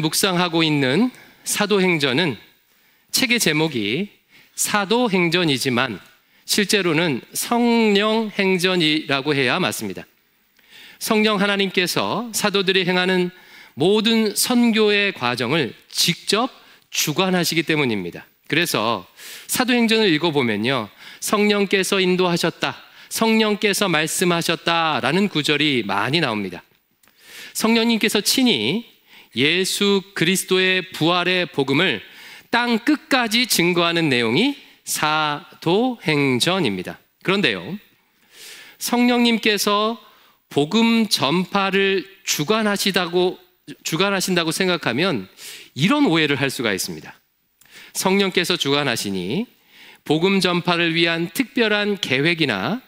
묵상하고 있는 사도행전은 책의 제목이 사도행전이지만 실제로는 성령행전이라고 해야 맞습니다. 성령 하나님께서 사도들이 행하는 모든 선교의 과정을 직접 주관하시기 때문입니다. 그래서 사도행전을 읽어보면요, 성령께서 인도하셨다, 성령께서 말씀하셨다라는 구절이 많이 나옵니다. 성령님께서 친히 예수 그리스도의 부활의 복음을 땅 끝까지 증거하는 내용이 사도행전입니다. 그런데요, 성령님께서 복음 전파를 주관하신다고 생각하면 이런 오해를 할 수가 있습니다. 성령께서 주관하시니 복음 전파를 위한 특별한 계획이나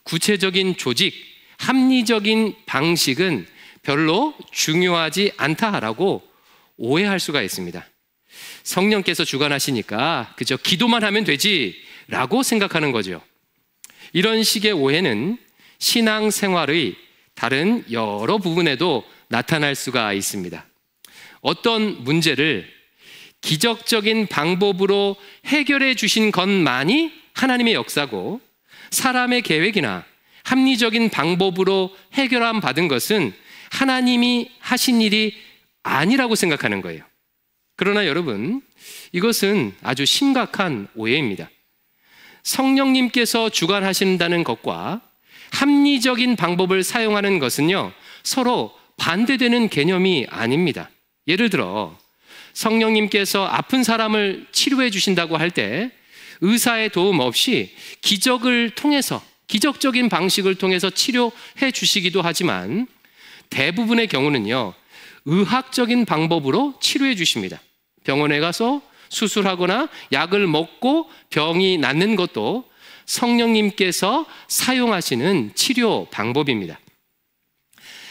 구체적인 조직, 합리적인 방식은 별로 중요하지 않다라고 오해할 수가 있습니다. 성령께서 주관하시니까 그저 기도만 하면 되지라고 생각하는 거죠. 이런 식의 오해는 신앙생활의 다른 여러 부분에도 나타날 수가 있습니다. 어떤 문제를 기적적인 방법으로 해결해 주신 것만이 하나님의 역사고, 사람의 계획이나 합리적인 방법으로 해결함 받은 것은 하나님이 하신 일이 아니라고 생각하는 거예요. 그러나 여러분, 이것은 아주 심각한 오해입니다. 성령님께서 주관하신다는 것과 합리적인 방법을 사용하는 것은요, 서로 반대되는 개념이 아닙니다. 예를 들어 성령님께서 아픈 사람을 치료해 주신다고 할 때 의사의 도움 없이 기적적인 방식을 통해서 치료해 주시기도 하지만 대부분의 경우는요, 의학적인 방법으로 치료해 주십니다. 병원에 가서 수술하거나 약을 먹고 병이 낫는 것도 성령님께서 사용하시는 치료 방법입니다.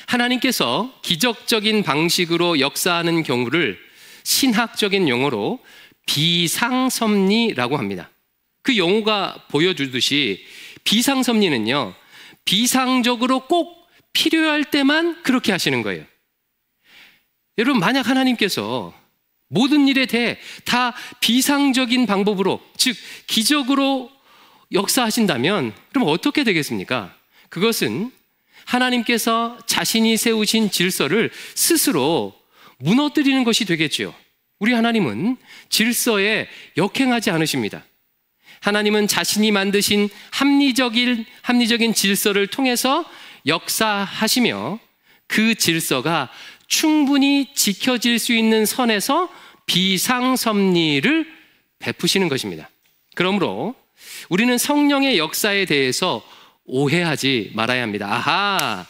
하나님께서 기적적인 방식으로 역사하는 경우를 신학적인 용어로 비상섭리라고 합니다. 그 용어가 보여주듯이 비상섭리는요, 비상적으로 꼭 필요할 때만 그렇게 하시는 거예요. 여러분, 만약 하나님께서 모든 일에 대해 다 비상적인 방법으로, 즉 기적으로 역사하신다면 그럼 어떻게 되겠습니까? 그것은 하나님께서 자신이 세우신 질서를 스스로 무너뜨리는 것이 되겠지요. 우리 하나님은 질서에 역행하지 않으십니다. 하나님은 자신이 만드신 합리적인 질서를 통해서 역사하시며 그 질서가 충분히 지켜질 수 있는 선에서 비상섭리를 베푸시는 것입니다. 그러므로 우리는 성령의 역사에 대해서 오해하지 말아야 합니다. 아하,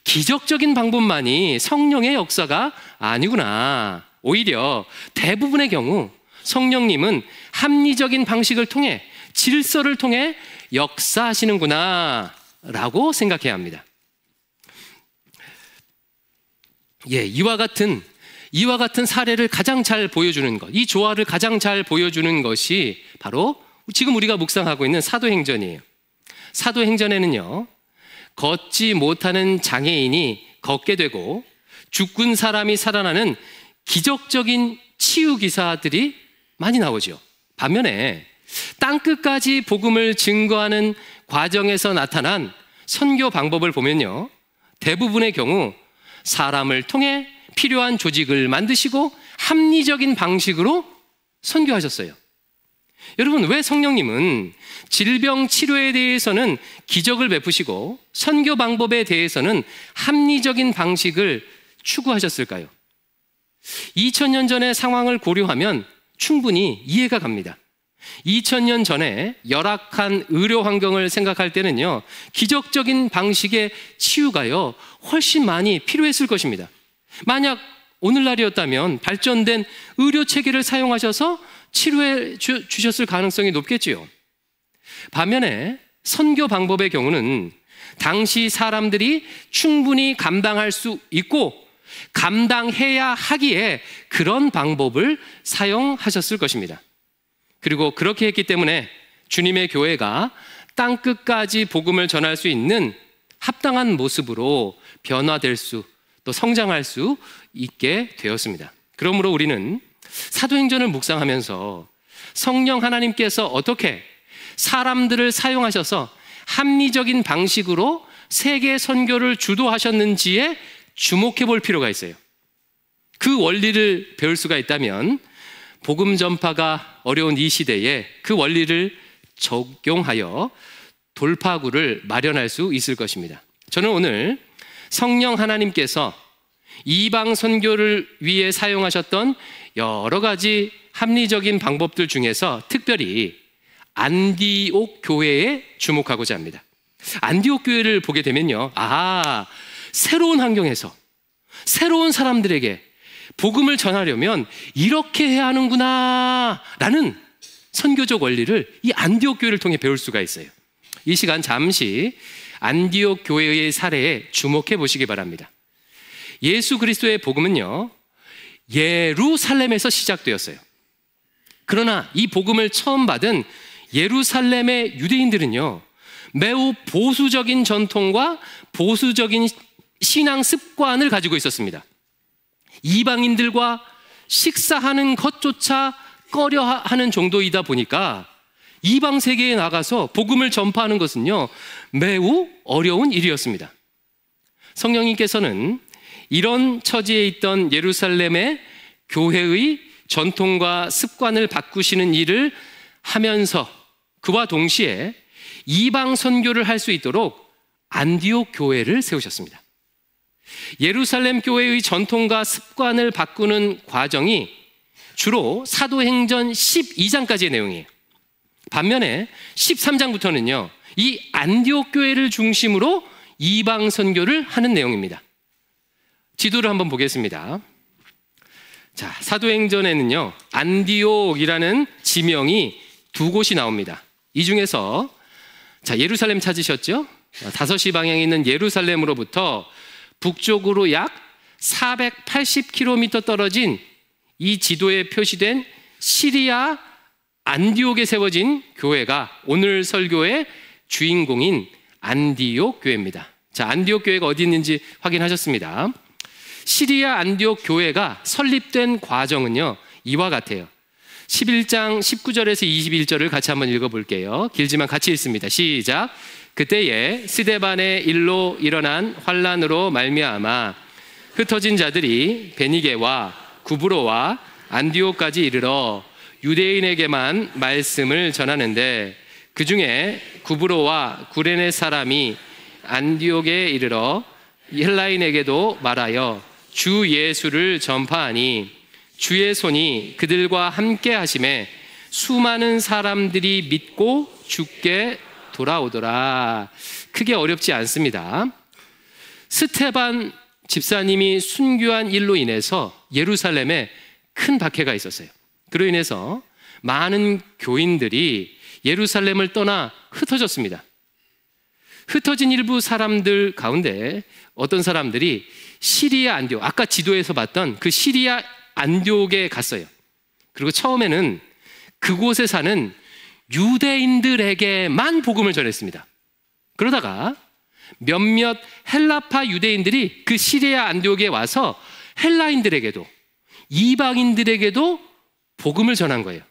기적적인 방법만이 성령의 역사가 아니구나. 오히려 대부분의 경우 성령님은 합리적인 방식을 통해, 질서를 통해 역사하시는구나 라고 생각해야 합니다. 이와 같은 사례를 가장 잘 보여주는 것, 이 조화를 가장 잘 보여주는 것이 바로 지금 우리가 묵상하고 있는 사도행전이에요. 사도행전에는요, 걷지 못하는 장애인이 걷게 되고 죽은 사람이 살아나는 기적적인 치유 기사들이 많이 나오죠. 반면에 땅끝까지 복음을 증거하는 과정에서 나타난 선교 방법을 보면요, 대부분의 경우 사람을 통해 필요한 조직을 만드시고 합리적인 방식으로 선교하셨어요. 여러분, 왜 성령님은 질병 치료에 대해서는 기적을 베푸시고 선교 방법에 대해서는 합리적인 방식을 추구하셨을까요? 2000년 전의 상황을 고려하면 충분히 이해가 갑니다. 2000년 전에 열악한 의료 환경을 생각할 때는요, 기적적인 방식의 치유가요, 훨씬 많이 필요했을 것입니다. 만약 오늘날이었다면 발전된 의료 체계를 사용하셔서 치료해 주셨을 가능성이 높겠지요. 반면에 선교 방법의 경우는 당시 사람들이 충분히 감당할 수 있고 감당해야 하기에 그런 방법을 사용하셨을 것입니다. 그리고 그렇게 했기 때문에 주님의 교회가 땅끝까지 복음을 전할 수 있는 합당한 모습으로 변화될 수, 또 성장할 수 있게 되었습니다. 그러므로 우리는 사도행전을 묵상하면서 성령 하나님께서 어떻게 사람들을 사용하셔서 합리적인 방식으로 세계 선교를 주도하셨는지에 주목해 볼 필요가 있어요. 그 원리를 배울 수가 있다면 복음 전파가 어려운 이 시대에 그 원리를 적용하여 돌파구를 마련할 수 있을 것입니다. 저는 오늘 성령 하나님께서 이방 선교를 위해 사용하셨던 여러 가지 합리적인 방법들 중에서 특별히 안디옥 교회에 주목하고자 합니다. 안디옥 교회를 보게 되면요, 새로운 환경에서 새로운 사람들에게 복음을 전하려면 이렇게 해야 하는구나 라는 선교적 원리를 이 안디옥 교회를 통해 배울 수가 있어요. 이 시간 잠시 안디옥 교회의 사례에 주목해 보시기 바랍니다. 예수 그리스도의 복음은요, 예루살렘에서 시작되었어요. 그러나 이 복음을 처음 받은 예루살렘의 유대인들은요, 매우 보수적인 전통과 보수적인 신앙 습관을 가지고 있었습니다. 이방인들과 식사하는 것조차 꺼려하는 정도이다 보니까 이방 세계에 나가서 복음을 전파하는 것은요, 매우 어려운 일이었습니다. 성령님께서는 이런 처지에 있던 예루살렘의 교회의 전통과 습관을 바꾸시는 일을 하면서 그와 동시에 이방 선교를 할 수 있도록 안디옥 교회를 세우셨습니다. 예루살렘 교회의 전통과 습관을 바꾸는 과정이 주로 사도행전 12장까지의 내용이에요. 반면에 13장부터는요, 이 안디옥 교회를 중심으로 이방 선교를 하는 내용입니다. 지도를 한번 보겠습니다. 자, 사도행전에는요, 안디옥이라는 지명이 두 곳이 나옵니다. 이 중에서 예루살렘 찾으셨죠? 5시 방향에 있는 예루살렘으로부터 북쪽으로 약 480km 떨어진 이 지도에 표시된 시리아 안디옥에 세워진 교회가 오늘 설교의 주인공인 안디옥 교회입니다. 자, 안디옥 교회가 어디 있는지 확인하셨습니다. 시리아 안디옥 교회가 설립된 과정은요, 이와 같아요. 11장 19절에서 21절을 같이 한번 읽어볼게요. 길지만 같이 읽습니다. 시작. 그때에 스데반의 일로 일어난 환란으로 말미암아 흩어진 자들이 베니게와 구브로와 안디옥까지 이르러 유대인에게만 말씀을 전하는데, 그 중에 구브로와 구레네 사람이 안디옥에 이르러 헬라인에게도 말하여 주 예수를 전파하니 주의 손이 그들과 함께 하심에 수많은 사람들이 믿고 주께 돌아오더라. 크게 어렵지 않습니다. 스테반 집사님이 순교한 일로 인해서 예루살렘에 큰 박해가 있었어요. 그로 인해서 많은 교인들이 예루살렘을 떠나 흩어졌습니다. 흩어진 일부 사람들 가운데 어떤 사람들이 시리아 안디옥, 아까 지도에서 봤던 그 시리아 안디옥에 갔어요. 그리고 처음에는 그곳에 사는 유대인들에게만 복음을 전했습니다. 그러다가 몇몇 헬라파 유대인들이 그 시리아 안디옥에 와서 헬라인들에게도 이방인들에게도 복음을 전한 거예요.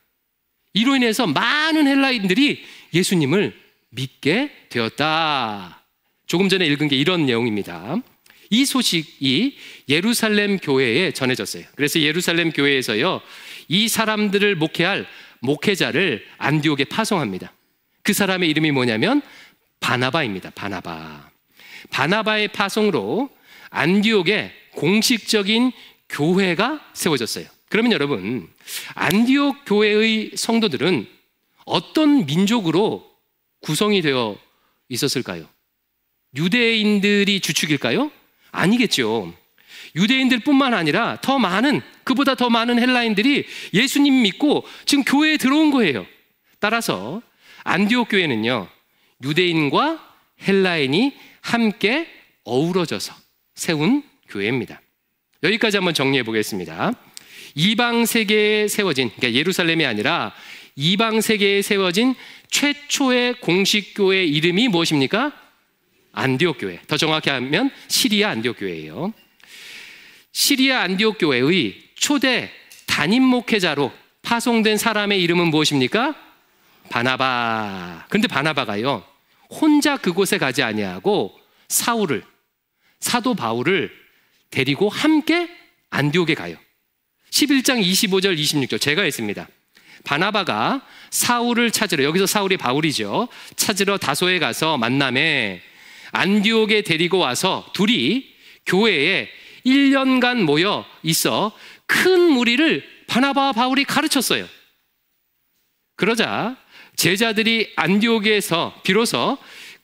이로 인해서 많은 헬라인들이 예수님을 믿게 되었다. 조금 전에 읽은 게 이런 내용입니다. 이 소식이 예루살렘 교회에 전해졌어요. 그래서 예루살렘 교회에서요, 이 사람들을 목회할 목회자를 안디옥에 파송합니다. 그 사람의 이름이 뭐냐면 바나바입니다. 바나바의 파송으로 안디옥에 공식적인 교회가 세워졌어요. 그러면 여러분, 안디옥 교회의 성도들은 어떤 민족으로 구성이 되어 있었을까요? 유대인들이 주축일까요? 아니겠죠. 유대인들뿐만 아니라 그보다 더 많은 헬라인들이 예수님 믿고 지금 교회에 들어온 거예요. 따라서 안디옥 교회는요, 유대인과 헬라인이 함께 어우러져서 세운 교회입니다. 여기까지 한번 정리해 보겠습니다. 이방 세계에 세워진, 그러니까 예루살렘이 아니라 이방 세계에 세워진 최초의 공식 교회 이름이 무엇입니까? 안디옥 교회. 더 정확히 하면 시리아 안디옥 교회예요. 시리아 안디옥 교회의 초대 담임 목회자로 파송된 사람의 이름은 무엇입니까? 바나바. 그런데 바나바가요, 혼자 그곳에 가지 아니하고 사울을, 사도 바울을 데리고 함께 안디옥에 가요. 11장 25절 26절 제가 했습니다. 바나바가 사울을 찾으러, 여기서 사울이 바울이죠, 찾으러 다소에 가서 만남에 안디옥에 데리고 와서 둘이 교회에 1년간 모여 있어 큰 무리를 바나바와 바울이 가르쳤어요. 그러자 제자들이 안디옥에서 비로소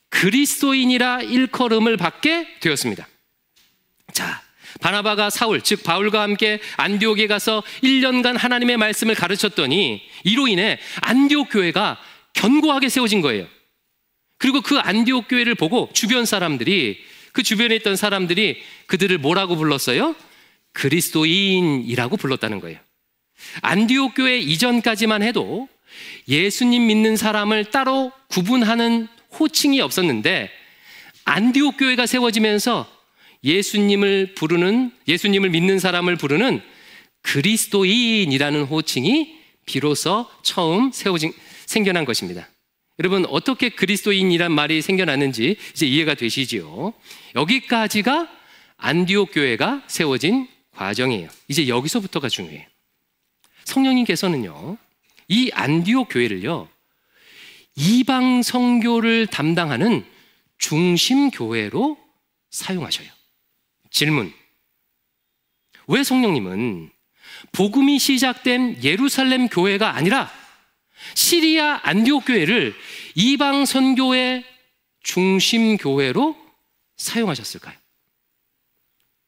그리스도인이라 일컬음을 받게 되었습니다. 자, 바나바가 사울, 즉 바울과 함께 안디옥에 가서 1년간 하나님의 말씀을 가르쳤더니 이로 인해 안디옥 교회가 견고하게 세워진 거예요. 그리고 그 안디옥 교회를 보고 주변 사람들이, 그 주변에 있던 사람들이 그들을 뭐라고 불렀어요? 그리스도인이라고 불렀다는 거예요. 안디옥 교회 이전까지만 해도 예수님 믿는 사람을 따로 구분하는 호칭이 없었는데, 안디옥 교회가 세워지면서 예수님을 믿는 사람을 부르는 그리스도인이라는 호칭이 비로소 처음 생겨난 것입니다. 여러분, 어떻게 그리스도인이란 말이 생겨났는지 이제 이해가 되시지요? 여기까지가 안디옥 교회가 세워진 과정이에요. 이제 여기서부터가 중요해요. 성령님께서는요, 이 안디옥 교회를요, 이방 선교를 담당하는 중심 교회로 사용하셔요. 질문: 왜 성령님은 복음이 시작된 예루살렘 교회가 아니라 시리아 안디옥 교회를 이방 선교의 중심 교회로 사용하셨을까요?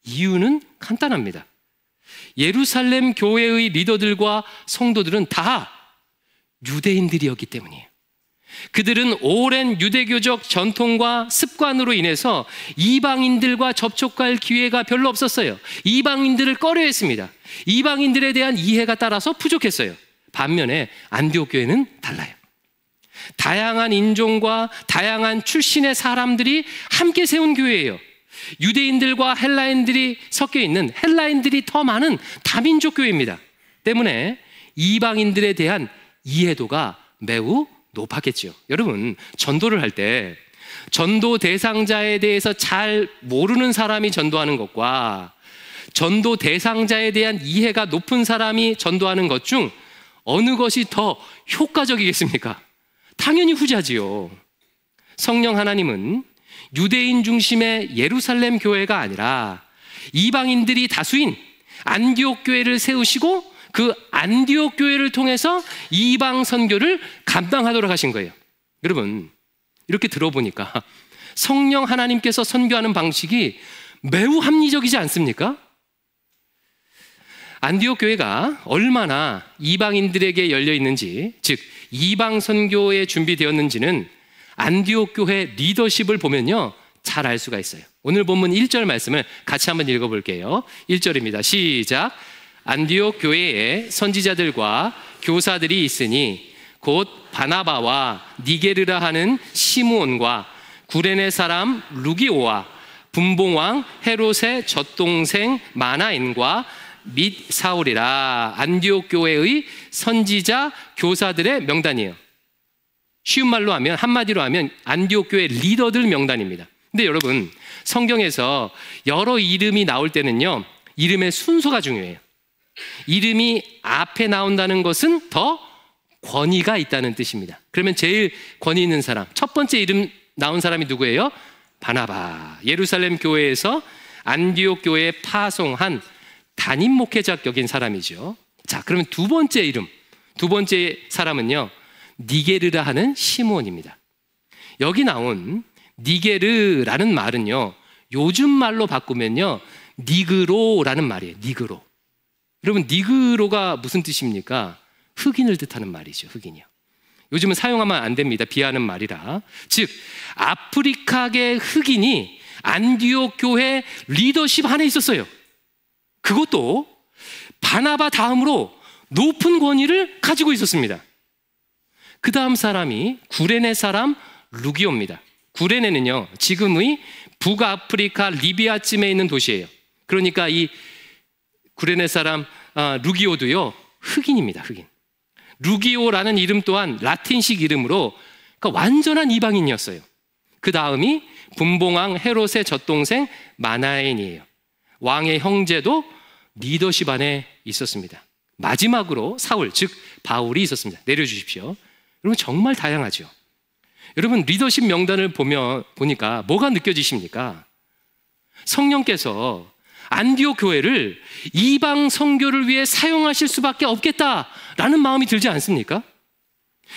이유는 간단합니다. 예루살렘 교회의 리더들과 성도들은 다 유대인들이었기 때문이에요. 그들은 오랜 유대교적 전통과 습관으로 인해서 이방인들과 접촉할 기회가 별로 없었어요. 이방인들을 꺼려했습니다. 이방인들에 대한 이해가 따라서 부족했어요. 반면에 안디옥 교회는 달라요. 다양한 인종과 다양한 출신의 사람들이 함께 세운 교회예요. 유대인들과 헬라인들이 섞여 있는, 헬라인들이 더 많은 다민족 교회입니다. 때문에 이방인들에 대한 이해도가 매우 높았겠죠. 여러분, 전도를 할 때 전도 대상자에 대해서 잘 모르는 사람이 전도하는 것과 전도 대상자에 대한 이해가 높은 사람이 전도하는 것 중 어느 것이 더 효과적이겠습니까? 당연히 후자지요. 성령 하나님은 유대인 중심의 예루살렘 교회가 아니라 이방인들이 다수인 안디옥 교회를 세우시고 그 안디옥 교회를 통해서 이방 선교를 감당하도록 하신 거예요. 여러분, 이렇게 들어보니까 성령 하나님께서 선교하는 방식이 매우 합리적이지 않습니까? 안디옥 교회가 얼마나 이방인들에게 열려 있는지, 즉 이방 선교에 준비되었는지는 안디옥 교회 리더십을 보면요, 잘 알 수가 있어요. 오늘 본문 1절 말씀을 같이 한번 읽어볼게요. 1절입니다. 시작. 안디옥 교회에 선지자들과 교사들이 있으니 곧 바나바와 니게르라 하는 시므온과 구레네 사람 루기오와 분봉왕 헤롯의 젖동생 마나인과 및 사울이라. 안디옥 교회의 선지자 교사들의 명단이에요. 쉬운 말로 하면, 한마디로 하면 안디옥 교회 리더들 명단입니다. 근데 여러분, 성경에서 여러 이름이 나올 때는요, 이름의 순서가 중요해요. 이름이 앞에 나온다는 것은 더 권위가 있다는 뜻입니다. 그러면 제일 권위 있는 사람, 첫 번째 이름 나온 사람이 누구예요? 바나바. 예루살렘 교회에서 안디옥 교회에 파송한 담임 목회자격인 사람이죠. 자, 그러면 두 번째 이름, 두 번째 사람은요, 니게르라 하는 시므온입니다. 여기 나온 니게르라는 말은요, 요즘 말로 바꾸면요, 니그로라는 말이에요. 니그로. 여러분, 니그로가 무슨 뜻입니까? 흑인을 뜻하는 말이죠. 흑인이요. 요즘은 사용하면 안 됩니다. 비하하는 말이라. 즉 아프리카계 흑인이 안디옥 교회 리더십 안에 있었어요. 그것도 바나바 다음으로 높은 권위를 가지고 있었습니다. 그 다음 사람이 구레네 사람 루기오입니다. 구레네는요, 지금의 북아프리카 리비아쯤에 있는 도시예요. 그러니까 이 구레네 사람 루기오도요, 흑인입니다. 흑인. 루기오라는 이름 또한 라틴식 이름으로, 그러니까 완전한 이방인이었어요. 그 다음이 분봉왕 헤롯의 젖동생 마나엔이에요. 왕의 형제도 리더십 안에 있었습니다. 마지막으로 사울, 즉 바울이 있었습니다. 내려주십시오. 여러분, 정말 다양하죠. 여러분, 리더십 명단을 보니까 뭐가 느껴지십니까? 성령께서 안디옥 교회를 이방 선교를 위해 사용하실 수밖에 없겠다라는 마음이 들지 않습니까?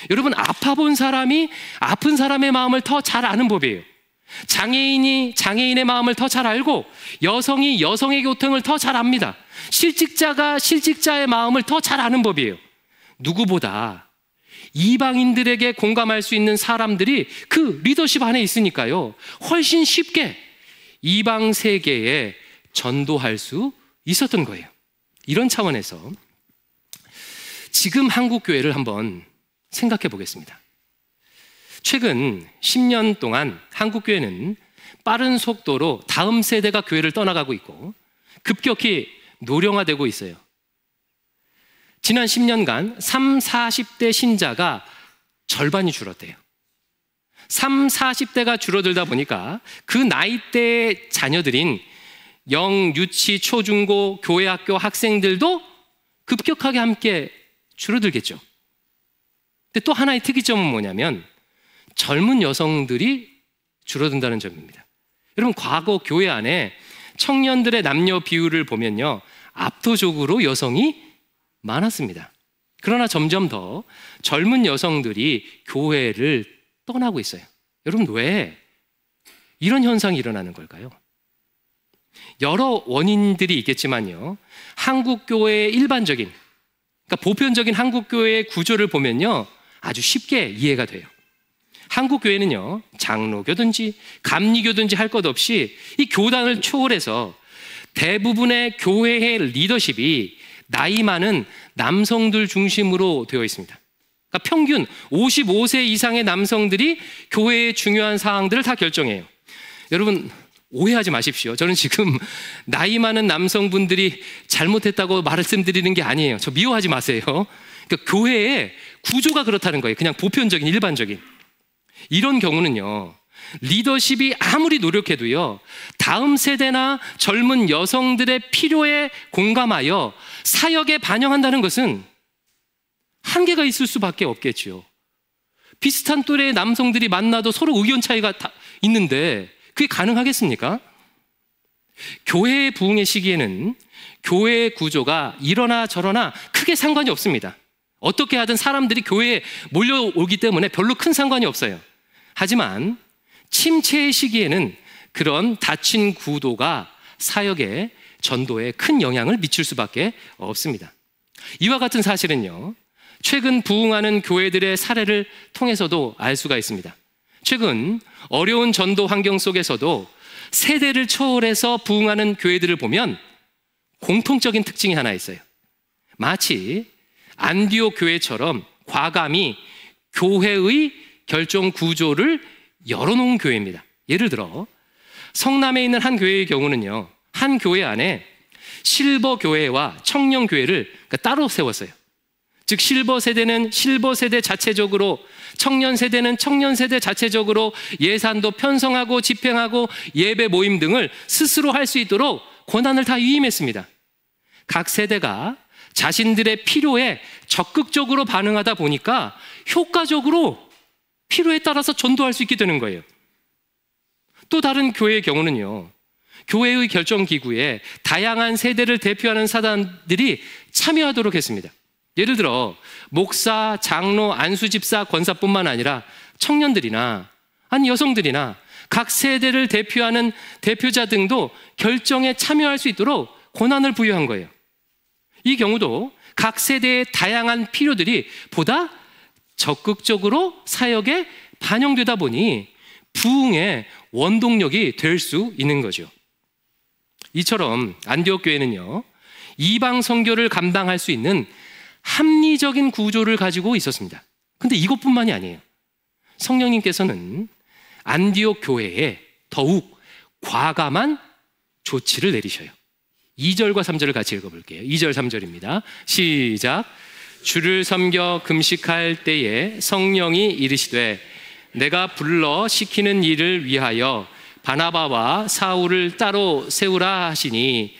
여러분, 아파본 사람이 아픈 사람의 마음을 더 잘 아는 법이에요. 장애인이 장애인의 마음을 더 잘 알고, 여성이 여성의 고통을 더 잘 압니다. 실직자가 실직자의 마음을 더 잘 아는 법이에요. 누구보다 이방인들에게 공감할 수 있는 사람들이 그 리더십 안에 있으니까요, 훨씬 쉽게 이방 세계에 전도할 수 있었던 거예요. 이런 차원에서 지금 한국 교회를 한번 생각해 보겠습니다. 최근 10년 동안 한국 교회는 빠른 속도로 다음 세대가 교회를 떠나가고 있고 급격히 노령화되고 있어요. 지난 10년간 40대 신자가 절반이 줄었대요. 40대가 줄어들다 보니까 그 나이대의 자녀들인 영, 유치, 초중고, 교회학교 학생들도 급격하게 함께 줄어들겠죠. 근데 또 하나의 특이점은 뭐냐면 젊은 여성들이 줄어든다는 점입니다. 여러분, 과거 교회 안에 청년들의 남녀 비율을 보면요, 압도적으로 여성이 많았습니다. 그러나 점점 더 젊은 여성들이 교회를 떠나고 있어요. 여러분, 왜 이런 현상이 일어나는 걸까요? 여러 원인들이 있겠지만요, 한국 교회의 일반적인, 그러니까 보편적인 한국 교회의 구조를 보면요, 아주 쉽게 이해가 돼요. 한국 교회는요, 장로교든지 감리교든지 할 것 없이 이 교단을 초월해서 대부분의 교회의 리더십이 나이 많은 남성들 중심으로 되어 있습니다. 그러니까 평균 55세 이상의 남성들이 교회의 중요한 사항들을 다 결정해요. 여러분, 오해하지 마십시오. 저는 지금 나이 많은 남성분들이 잘못했다고 말씀드리는 게 아니에요. 저 미워하지 마세요. 그러니까 교회의 구조가 그렇다는 거예요. 그냥 보편적인, 일반적인. 이런 경우는요, 리더십이 아무리 노력해도요, 다음 세대나 젊은 여성들의 필요에 공감하여 사역에 반영한다는 것은 한계가 있을 수밖에 없겠죠. 비슷한 또래의 남성들이 만나도 서로 의견 차이가 있는데 그게 가능하겠습니까? 교회의 부흥의 시기에는 교회의 구조가 이러나 저러나 크게 상관이 없습니다. 어떻게 하든 사람들이 교회에 몰려오기 때문에 별로 큰 상관이 없어요. 하지만 침체의 시기에는 그런 닫힌 구도가 사역에, 전도에 큰 영향을 미칠 수밖에 없습니다. 이와 같은 사실은요, 최근 부흥하는 교회들의 사례를 통해서도 알 수가 있습니다. 최근 어려운 전도 환경 속에서도 세대를 초월해서 부흥하는 교회들을 보면 공통적인 특징이 하나 있어요. 마치 안디옥 교회처럼 과감히 교회의 결정 구조를 열어놓은 교회입니다. 예를 들어 성남에 있는 한 교회의 경우는요, 한 교회 안에 실버 교회와 청년 교회를 따로 세웠어요. 즉 실버 세대는 실버 세대 자체적으로, 청년 세대는 청년 세대 자체적으로 예산도 편성하고 집행하고 예배 모임 등을 스스로 할 수 있도록 권한을 다 위임했습니다. 각 세대가 자신들의 필요에 적극적으로 반응하다 보니까 효과적으로 필요에 따라서 전도할 수 있게 되는 거예요. 또 다른 교회의 경우는요, 교회의 결정기구에 다양한 세대를 대표하는 사람들이 참여하도록 했습니다. 예를 들어 목사, 장로, 안수집사, 권사뿐만 아니라 청년들이나 아니 여성들이나 각 세대를 대표하는 대표자 등도 결정에 참여할 수 있도록 권한을 부여한 거예요. 이 경우도 각 세대의 다양한 필요들이 보다 적극적으로 사역에 반영되다 보니 부흥의 원동력이 될 수 있는 거죠. 이처럼 안디옥 교회는요, 이방 선교를 감당할 수 있는 합리적인 구조를 가지고 있었습니다. 근데 이것뿐만이 아니에요. 성령님께서는 안디옥 교회에 더욱 과감한 조치를 내리셔요. 2절과 3절을 같이 읽어볼게요. 2절 3절입니다. 시작. 주를 섬겨 금식할 때에 성령이 이르시되 내가 불러 시키는 일을 위하여 바나바와 사울을 따로 세우라 하시니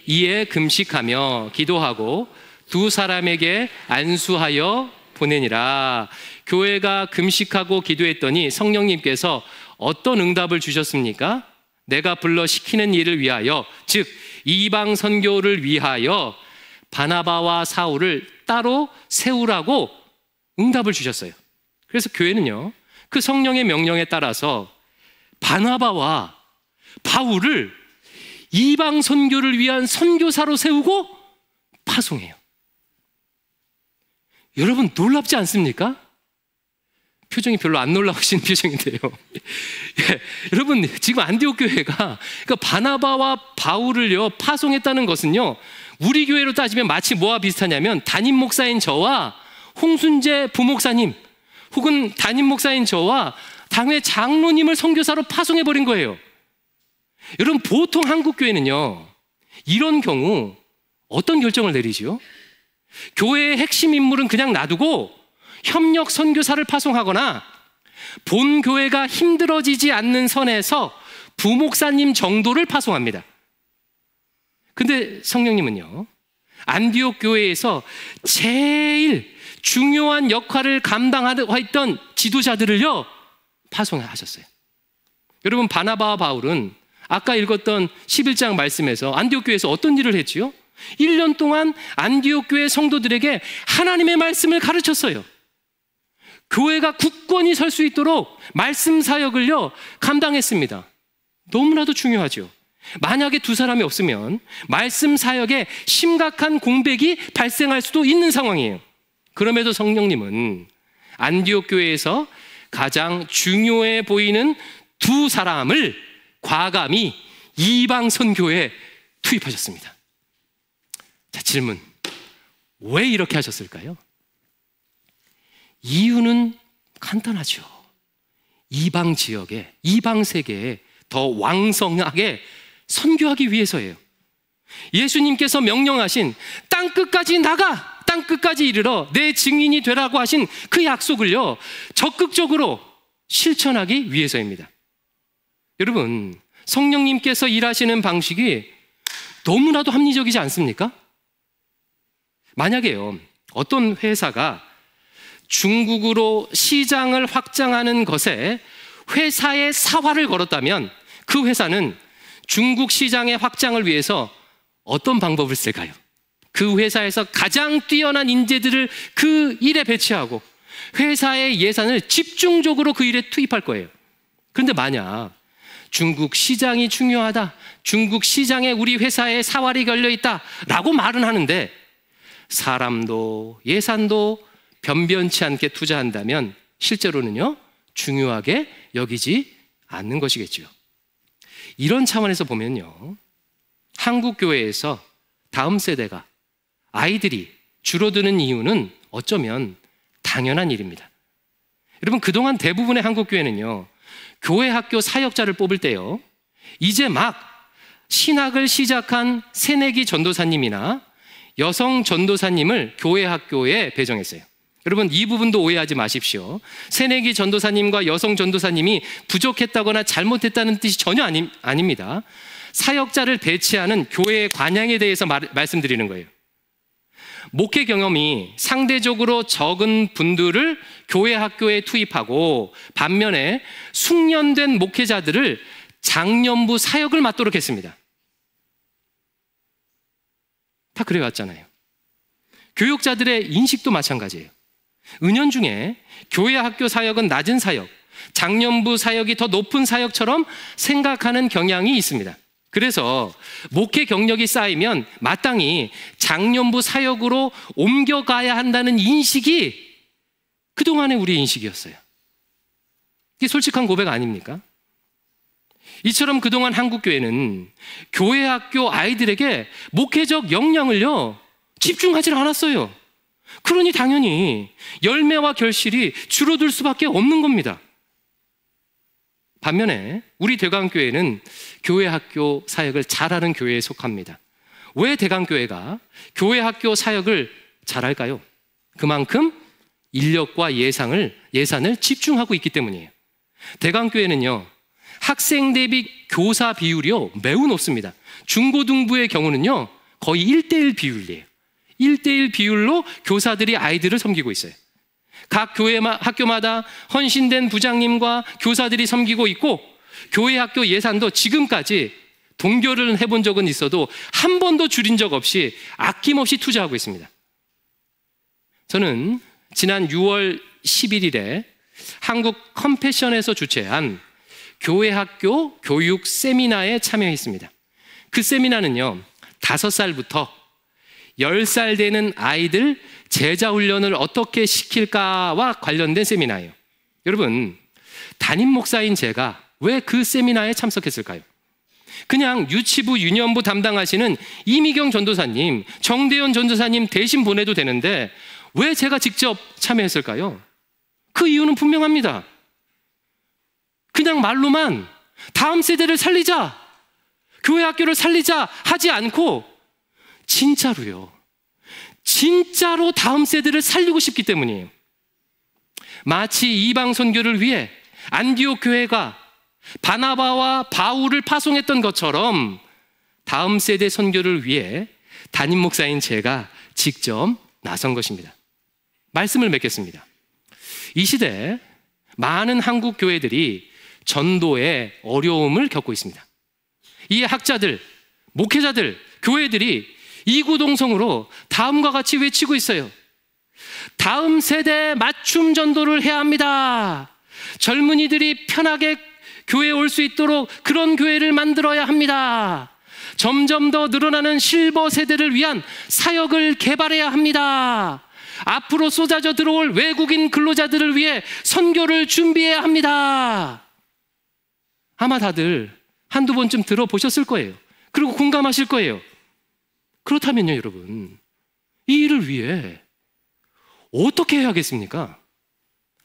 이에 금식하며 기도하고 두 사람에게 안수하여 보내니라. 교회가 금식하고 기도했더니 성령님께서 어떤 응답을 주셨습니까? 내가 불러 시키는 일을 위하여, 즉 이방 선교를 위하여 바나바와 사울을 따로 세우라고 응답을 주셨어요. 그래서 교회는요, 그 성령의 명령에 따라서 바나바와 바울을 이방 선교를 위한 선교사로 세우고 파송해요. 여러분 놀랍지 않습니까? 표정이 별로 안 놀라우신 표정인데요. 예, 여러분 지금 안디옥 교회가 그러니까 바나바와 바울을요 파송했다는 것은요, 우리 교회로 따지면 마치 뭐와 비슷하냐면 담임 목사인 저와 홍순재 부목사님 혹은 담임 목사인 저와 당회 장로님을 선교사로 파송해버린 거예요. 여러분 보통 한국 교회는요 이런 경우 어떤 결정을 내리지요? 교회의 핵심 인물은 그냥 놔두고 협력 선교사를 파송하거나 본 교회가 힘들어지지 않는 선에서 부목사님 정도를 파송합니다. 근데 성령님은요, 안디옥 교회에서 제일 중요한 역할을 감당하던 지도자들을요 파송하셨어요. 여러분 바나바와 바울은 아까 읽었던 11장 말씀에서 안디옥 교회에서 어떤 일을 했지요? 1년 동안 안디옥 교회 성도들에게 하나님의 말씀을 가르쳤어요. 교회가 굳건히 설 수 있도록 말씀 사역을요 감당했습니다. 너무나도 중요하죠. 만약에 두 사람이 없으면 말씀 사역에 심각한 공백이 발생할 수도 있는 상황이에요. 그럼에도 성령님은 안디옥 교회에서 가장 중요해 보이는 두 사람을 과감히 이방 선교에 투입하셨습니다. 자, 질문. 왜 이렇게 하셨을까요? 이유는 간단하죠. 이방 지역에, 이방 세계에 더 왕성하게 선교하기 위해서예요. 예수님께서 명령하신 땅끝까지 나가, 땅끝까지 이르러 내 증인이 되라고 하신 그 약속을요 적극적으로 실천하기 위해서입니다. 여러분 성령님께서 일하시는 방식이 너무나도 합리적이지 않습니까? 만약에요 어떤 회사가 중국으로 시장을 확장하는 것에 회사의 사활을 걸었다면 그 회사는 중국 시장의 확장을 위해서 어떤 방법을 쓸까요? 그 회사에서 가장 뛰어난 인재들을 그 일에 배치하고 회사의 예산을 집중적으로 그 일에 투입할 거예요. 그런데 만약 중국 시장이 중요하다, 중국 시장에 우리 회사의 사활이 걸려있다 라고 말은 하는데 사람도 예산도 변변치 않게 투자한다면 실제로는요 중요하게 여기지 않는 것이겠죠. 이런 차원에서 보면요 한국 교회에서 다음 세대가 아이들이 줄어드는 이유는 어쩌면 당연한 일입니다. 여러분 그동안 대부분의 한국 교회는요 교회 학교 사역자를 뽑을 때요 이제 막 신학을 시작한 새내기 전도사님이나 여성 전도사님을 교회 학교에 배정했어요. 여러분 이 부분도 오해하지 마십시오. 새내기 전도사님과 여성 전도사님이 부족했다거나 잘못했다는 뜻이 전혀 아닙니다. 사역자를 배치하는 교회의 관양에 대해서 말씀드리는 거예요. 목회 경험이 상대적으로 적은 분들을 교회 학교에 투입하고 반면에 숙련된 목회자들을 장년부 사역을 맡도록 했습니다. 다 그래왔잖아요. 교육자들의 인식도 마찬가지예요. 은연중에 교회 학교 사역은 낮은 사역, 장년부 사역이 더 높은 사역처럼 생각하는 경향이 있습니다. 그래서 목회 경력이 쌓이면 마땅히 장년부 사역으로 옮겨가야 한다는 인식이 그동안의 우리의 인식이었어요. 이게 솔직한 고백 아닙니까? 이처럼 그동안 한국교회는 교회 학교 아이들에게 목회적 역량을요 집중하지 않았어요. 그러니 당연히 열매와 결실이 줄어들 수밖에 없는 겁니다. 반면에 우리 대광교회는 교회 학교 사역을 잘하는 교회에 속합니다. 왜 대강교회가 교회 학교 사역을 잘할까요? 그만큼 인력과 예산을 집중하고 있기 때문이에요. 대강교회는요, 학생 대비 교사 비율이요 매우 높습니다. 중고등부의 경우는요 거의 1:1 비율이에요. 1:1 비율로 교사들이 아이들을 섬기고 있어요. 각 학교마다 헌신된 부장님과 교사들이 섬기고 있고, 교회 학교 예산도 지금까지 동결을 해본 적은 있어도 한 번도 줄인 적 없이 아낌없이 투자하고 있습니다. 저는 지난 6월 11일에 한국 컴패션에서 주최한 교회 학교 교육 세미나에 참여했습니다. 그 세미나는요, 5살부터 10살 되는 아이들 제자훈련을 어떻게 시킬까와 관련된 세미나예요. 여러분, 담임 목사인 제가 왜 그 세미나에 참석했을까요? 그냥 유치부, 유년부 담당하시는 이미경 전도사님, 정대현 전도사님 대신 보내도 되는데 왜 제가 직접 참여했을까요? 그 이유는 분명합니다. 그냥 말로만 다음 세대를 살리자, 교회 학교를 살리자 하지 않고 진짜로요, 진짜로 다음 세대를 살리고 싶기 때문이에요. 마치 이방 선교를 위해 안디옥 교회가 바나바와 바울을 파송했던 것처럼 다음 세대 선교를 위해 담임 목사인 제가 직접 나선 것입니다. 말씀을 맺겠습니다. 이 시대에 많은 한국 교회들이 전도에 어려움을 겪고 있습니다. 이 학자들, 목회자들, 교회들이 이구동성으로 다음과 같이 외치고 있어요. 다음 세대에 맞춤 전도를 해야 합니다. 젊은이들이 편하게 교회에 올 수 있도록 그런 교회를 만들어야 합니다. 점점 더 늘어나는 실버 세대를 위한 사역을 개발해야 합니다. 앞으로 쏟아져 들어올 외국인 근로자들을 위해 선교를 준비해야 합니다. 아마 다들 한두 번쯤 들어보셨을 거예요. 그리고 공감하실 거예요. 그렇다면요, 여러분, 이 일을 위해 어떻게 해야겠습니까?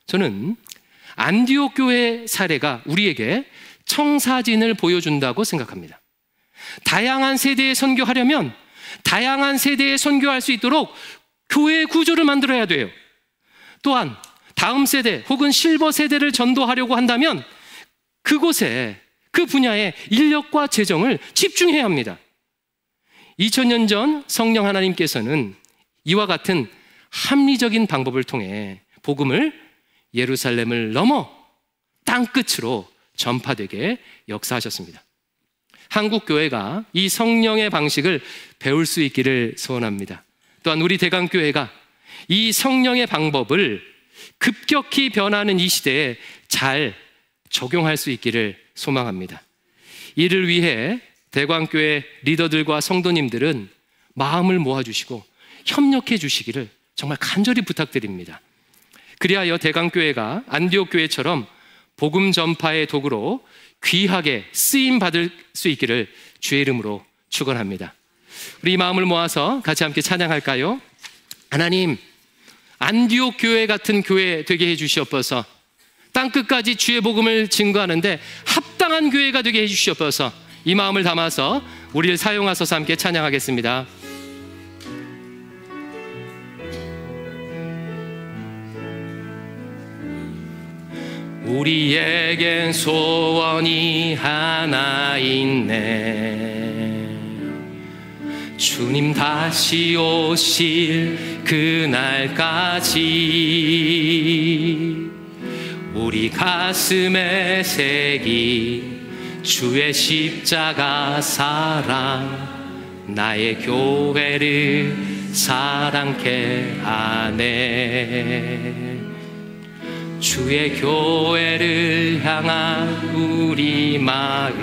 저는 안디옥 교회 사례가 우리에게 청사진을 보여준다고 생각합니다. 다양한 세대에 선교하려면 다양한 세대에 선교할 수 있도록 교회의 구조를 만들어야 돼요. 또한 다음 세대 혹은 실버 세대를 전도하려고 한다면 그곳에, 그 분야에 인력과 재정을 집중해야 합니다. 2000년 전 성령 하나님께서는 이와 같은 합리적인 방법을 통해 복음을 예루살렘을 넘어 땅끝으로 전파되게 역사하셨습니다. 한국 교회가 이 성령의 방식을 배울 수 있기를 소원합니다. 또한 우리 대강교회가 이 성령의 방법을 급격히 변하는 이 시대에 잘 적용할 수 있기를 소망합니다. 이를 위해 대광교회 리더들과 성도님들은 마음을 모아주시고 협력해 주시기를 정말 간절히 부탁드립니다. 그리하여 대강교회가 안디옥 교회처럼 복음 전파의 도구로 귀하게 쓰임 받을 수 있기를 주의 이름으로 축원합니다. 우리 이 마음을 모아서 같이 함께 찬양할까요? 하나님, 안디옥 교회 같은 교회 되게 해 주시옵소서. 땅끝까지 주의 복음을 증거하는데 합당한 교회가 되게 해 주시옵소서. 이 마음을 담아서 우리를 사용하셔서 함께 찬양하겠습니다. 우리에겐 소원이 하나 있네. 주님 다시 오실 그날까지 우리 가슴에 새긴 주의 십자가 사랑, 나의 교회를 사랑케 하네. 주의 교회를 향한 우리 마음,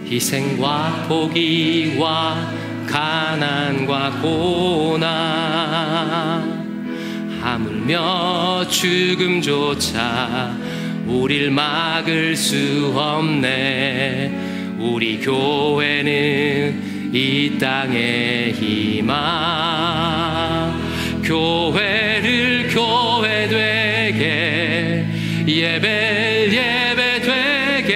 희생과 포기와 가난과 고난, 하물며 죽음조차 우릴 막을 수 없네. 우리 교회는 이 땅의 희망, 교회를 교회 되게, 예배 예배 되게,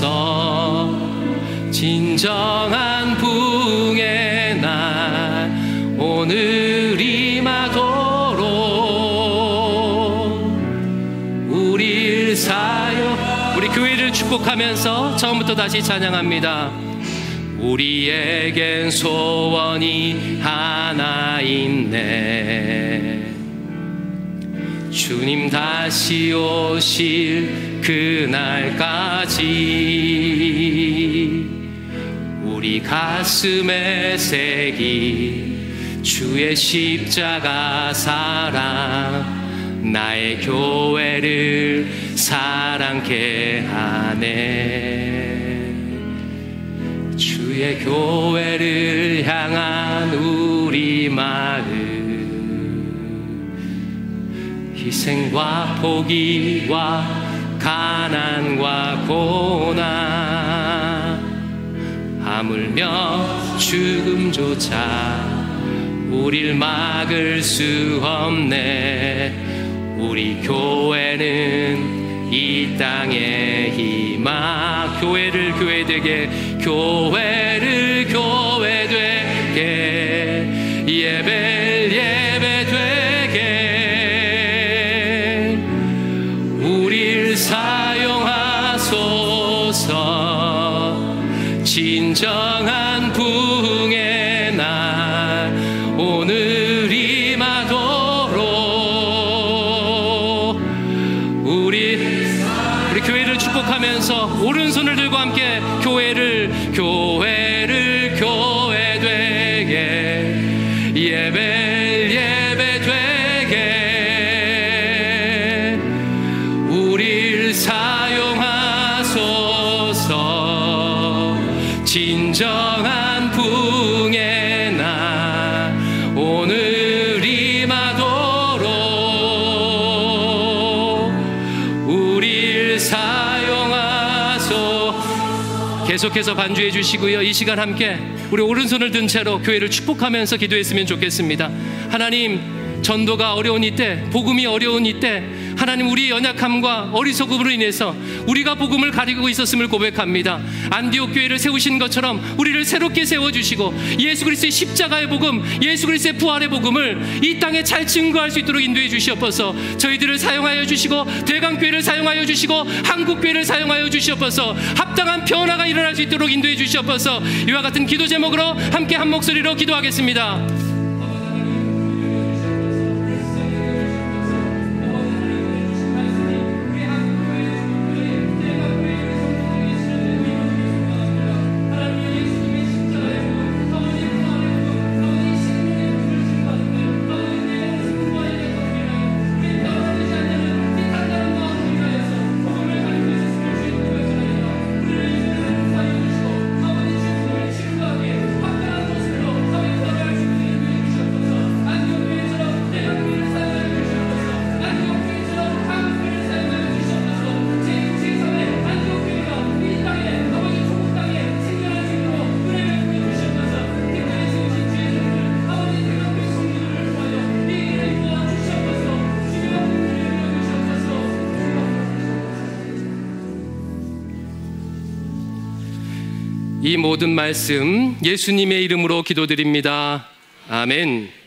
하소서. 진정한 부흥의 날 오늘 임하도록 우리를 우리 교회를 축복하면서 처음부터 다시 찬양합니다. 우리에겐 소원이 하나 있네. 주님 다시 오실 그날까지 우리 가슴에 새긴 주의 십자가 사랑 나의 교회를 사랑케 하네. 주의 교회를 향한 우리 마음 희생과 포기와 가난과 고난 하물며 죽음조차 우릴 막을 수 없네. 우리 교회는 이 땅의 희망. 교회를 교회되게, 교회를 교회되게, 예배를 예배되게 우릴 사용하소서. 진정한 부흥의 날 오늘 임하도록 우리 교회를 축복하면서 오른손을 들고 함께 교회를 교회되게 예배를 예배되게 우릴 사용하소서. 진정한 부흥의 날 오늘 임하도록 우릴 사용하소. 계속해서 반주해 주시고요. 이 시간 함께 우리 오른손을 든 채로 교회를 축복하면서 기도했으면 좋겠습니다. 하나님, 전도가 어려운 이때, 복음이 어려운 이때 하나님 우리의 연약함과 어리석음으로 인해서 우리가 복음을 가리고 있었음을 고백합니다. 안디옥 교회를 세우신 것처럼 우리를 새롭게 세워주시고 예수 그리스도의 십자가의 복음, 예수 그리스도의 부활의 복음을 이 땅에 잘 증거할 수 있도록 인도해 주시옵소서. 저희들을 사용하여 주시고 대강교회를 사용하여 주시고 한국교회를 사용하여 주시옵소서. 합당한 변화가 일어날 수 있도록 인도해 주시옵소서. 이와 같은 기도 제목으로 함께 한 목소리로 기도하겠습니다. 이 모든 말씀 예수님의 이름으로 기도드립니다. 아멘.